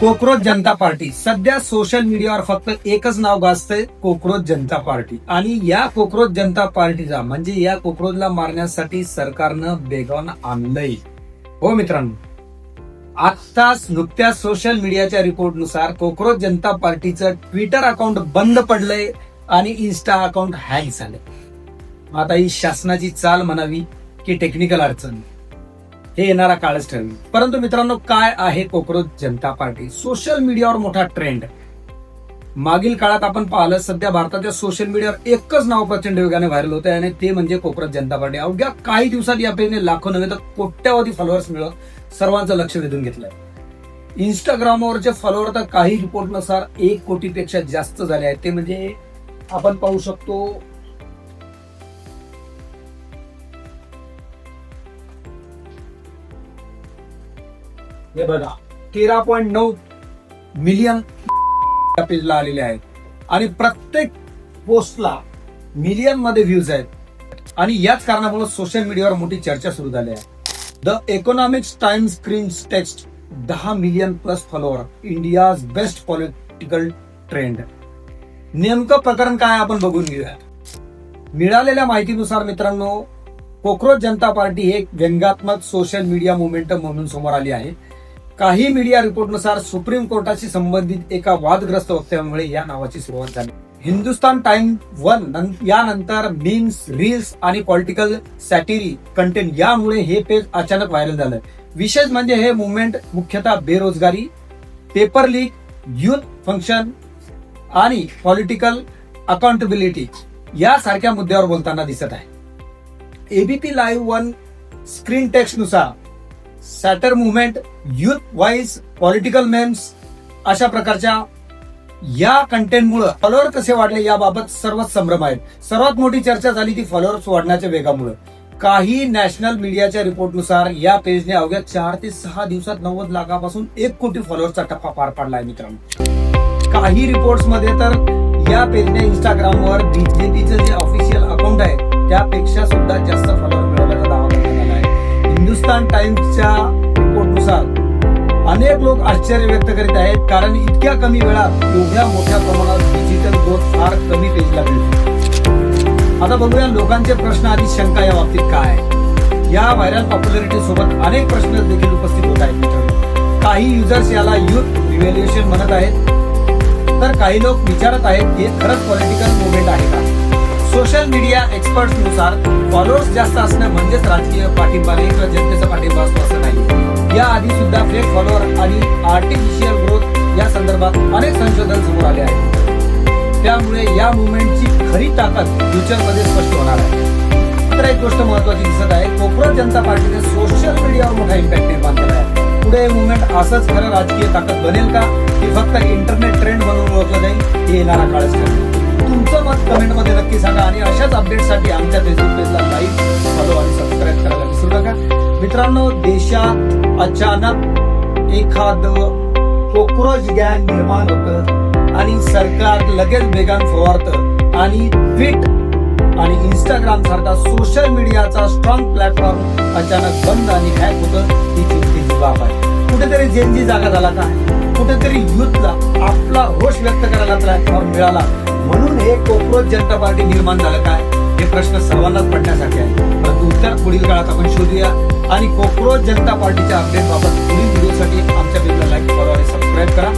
Cockroach जनता party सध्या social मीडियावर फक्त एकच नाव गाजतंय, कोकरोच जनता पार्टी. आणि या कोकरोच जनता पार्टीचा म्हणजे या कोकरोचला मारण्यासाठी सरकारनं बेगावून आणलंय. हो मित्रांनो, आत्ताच नुकत्याच सोशल मीडियाच्या रिपोर्टनुसार कोकरोच जनता पार्टीचं ट्विटर अकाउंट बंद पडलंय आणि इन्स्टा अकाउंट हॅक झालंय. आता ही शासनाची चाल म्हणावी की टेक्निकल अडचण, हे येणारा काळच ठरवेल. परंतु मित्रांनो, काय आहे कोकरोच जनता पार्टी? सोशल मीडियावर मोठा ट्रेंड. मागील काळात आपण पाहिलं, सध्या भारताच्या सोशल मीडियावर एकच नाव प्रचंड वेगाने व्हायरल होत आहे आणि ते म्हणजे कोकरोच जनता पार्टी. अवघ्या काही दिवसात या पेजने लाखो नव्हे तर कोट्यावधी फॉलोअर्स मिळवत सर्वांचं लक्ष वेधून घेतलंय. इंस्टाग्रामवरचे फॉलोअर तर काही रिपोर्टनुसार 1 कोटीपेक्षा जास्त झाले आहेत. ते म्हणजे आपण पाहू शकतो हे बघा, 13.9 मिलियन पेजला आलेले आहेत आणि प्रत्येक पोस्टला मिलियन मध्ये व्ह्यूज आहेत. आणि याच कारणामुळे सोशल मीडियावर मोठी चर्चा सुरू झाली आहे. The economics times screens text 10 million plus follower, India's best political trend. नेमकं प्रकरण काय आपण बघून घेऊया. मिळालेल्या माहितीनुसार मित्रांनो, कोकरोच जनता पार्टी ही एक व्यंगात्मक सोशल मीडिया मुवमेंट म्हणून समोर आली आहे. काही मीडिया रिपोर्टनुसार सुप्रीम कोर्टाशी संबंधित एका वादग्रस्त वक्तव्यामुळे या नावाची सुरुवात झाली. हिंदुस्तान टाइम 1 यानंतर मीम्स, रील्स आणि पॉलिटिकल सॅटिरी कंटेंट यामुळे हे पेज अचानक व्हायरल झालं. विशेष म्हणजे हे मुवमेंट मुख्यतः बेरोजगारी, पेपर लीक, युथ फंक्शन आणि पॉलिटिकल अकाउंटेबिलिटी यासारख्या मुद्द्यावर बोलताना दिसत आहे. एबीपी लाईव्ह 1 स्क्रीन टेक्स्ट नुसार satire movement, youth voice, political memes अशा प्रकारच्या या कंटेंटमुळे फॉलोअर कसे वाढले याबाबत सर्वच संभ्रम आहेत. सर्वात मोठी चर्चा झाली ती फॉलोअर्स वाढण्याच्या वेगामुळे. काही नॅशनल मीडियाच्या रिपोर्टनुसार या पेजने अवघ्या 4 ते 6 दिवसात 90 लाखापासून 1 कोटी फॉलोअर्सचा टप्पा पार पाडला आहे मित्रांनो. काही रिपोर्ट्स मध्ये तर या पेजने इंस्टाग्रामवर बीजेपीचं जे ऑफिशियल अकाउंट आहे त्यापेक्षा सुद्धा जास्त फॉलोअर मिळवल्याचा दावा करण्यात आला आहे. हिंदुस्तान टाइम्सच्या रिपोर्टनुसार अनेक लोक आश्चर्य व्यक्त करीत आहेत, कारण इतक्या कमी वेळात एवढ्या मोठ्या प्रमाणात डिजिटल ग्रोथ फार कमी पेजला मिळते. आता बघूया लोकांचे प्रश्न आणि शंका या बाबतीत काय आहे. या व्हायरल पॉप्युलरिटी सोबत अनेक प्रश्न देखील उपस्थित होत आहेत. काही युजर्स याला युथ रिव्होल्युशन म्हणत आहेत, तर काही लोक विचारत आहेत की खरंच पॉलिटिकल मुवमेंट आहे का. सोशल मीडिया एक्सपर्ट्स नुसार फॉलोअर्स जास्त असणं म्हणजेच राजकीय पाठिंबा नाही किंवा जनतेचा पाठिंबा असतो असं नाही. या आधी सुद्धा फेक फॉलोअर आणि आर्टिफिशियल ग्रोथ या संदर्भात अनेक संशोधन समोर आले आहेत. त्यामुळे या मुवमेंटची खरी ताकद फ्युचरमध्ये स्पष्ट होणार आहे. तर एक गोष्ट महत्वाची दिसत आहे, कोकरोच जनता पार्टीने सोशल मीडियावर मोठा इम्पॅक्ट निर्माण केला आहे. पुढे मुवमेंट असंच खरं राजकीय ताकद बनेल का, की फक्त इंटरनेट ट्रेंड म्हणून ओळखलं जाईल, हे येणारा काळच ठरेल. तुमचं मत कमेंटमध्ये नक्की सांगा आणि अशाच अपडेटसाठी आमच्या फेसबुक पेजला लाईक, फॉलो आणि सबस्क्राईब करायला विसरू नका. मित्रांनो, देशात अचानक एखादं कोकरोच गँग निर्माण होतं आणि सरकार लगेच वेगान फवारतं आणि ट्विट आणि इंस्टाग्राम सारखा सोशल मीडियाचा स्ट्रॉंग प्लॅटफॉर्म अचानक बंद आणि हॅक होतं, ही चिंतेची बाब आहे. कुठेतरी जेनजी जागा झाला का, कुठेतरी युथला आपला रोष व्यक्त करायला प्लॅटफॉर्म मिळाला, म्हणून हे कोकरोच जनता पार्टी निर्माण झालं काय, हे प्रश्न सर्वांनाच पडण्यासाठी आहे. परंतु उत्तर पुढील काळात आपण शोधूया. आणि कोकरोच जनता पार्टीच्या अपडेट बाबत पुढील व्हिडिओसाठी आमच्या पेजला लाईक, फॉलो आणि सबस्क्राईब करा.